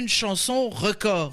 Une chanson record.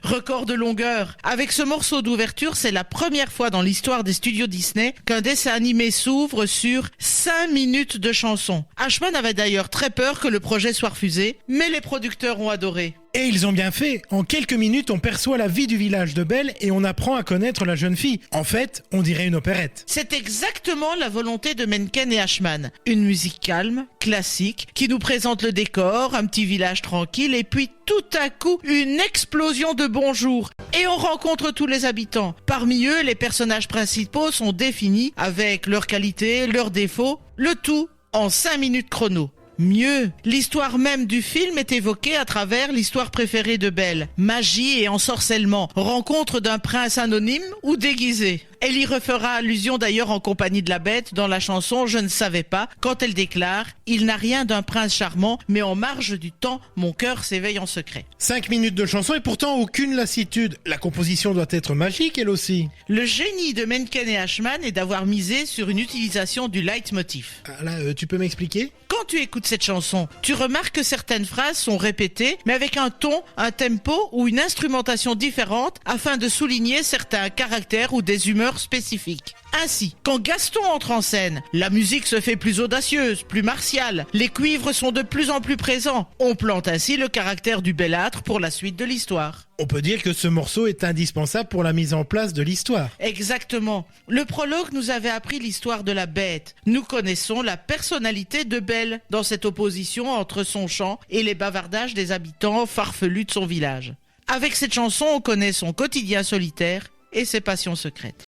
Record De longueur. Avec ce morceau d'ouverture, c'est la première fois dans l'histoire des studios Disney qu'un dessin animé s'ouvre sur 5 minutes de chanson. Ashman avait d'ailleurs très peur que le projet soit refusé, mais les producteurs ont adoré. Et ils ont bien fait. En quelques minutes, on perçoit la vie du village de Belle et on apprend à connaître la jeune fille. En fait, on dirait une opérette. C'est exactement la volonté de Menken et Ashman. Une musique calme, classique, qui nous présente le décor, un petit village tranquille, et puis tout à coup, une explosion de bonjour. Et on rencontre tous les habitants. Parmi eux, les personnages principaux sont définis avec leurs qualités, leurs défauts, le tout en 5 minutes chrono. Mieux, l'histoire même du film est évoquée à travers l'histoire préférée de Belle. Magie et ensorcellement, rencontre d'un prince anonyme ou déguisé. Elle y refera allusion d'ailleurs en compagnie de la bête dans la chanson « Je ne savais pas » quand elle déclare « Il n'a rien d'un prince charmant, mais en marge du temps, mon cœur s'éveille en secret ». 5 minutes de chanson et pourtant aucune lassitude. La composition doit être magique elle aussi. Le génie de Menken et Ashman est d'avoir misé sur une utilisation du leitmotiv. Ah là, tu peux m'expliquer ? Quand tu écoutes cette chanson, tu remarques que certaines phrases sont répétées, mais avec un ton, un tempo ou une instrumentation différente afin de souligner certains caractères ou des humeurs spécifiques. Ainsi, quand Gaston entre en scène, la musique se fait plus audacieuse, plus martiale, les cuivres sont de plus en plus présents. On plante ainsi le caractère du bellâtre pour la suite de l'histoire. On peut dire que ce morceau est indispensable pour la mise en place de l'histoire. Exactement. Le prologue nous avait appris l'histoire de la bête. Nous connaissons la personnalité de Belle dans cette opposition entre son chant et les bavardages des habitants farfelus de son village. Avec cette chanson, on connaît son quotidien solitaire et ses passions secrètes.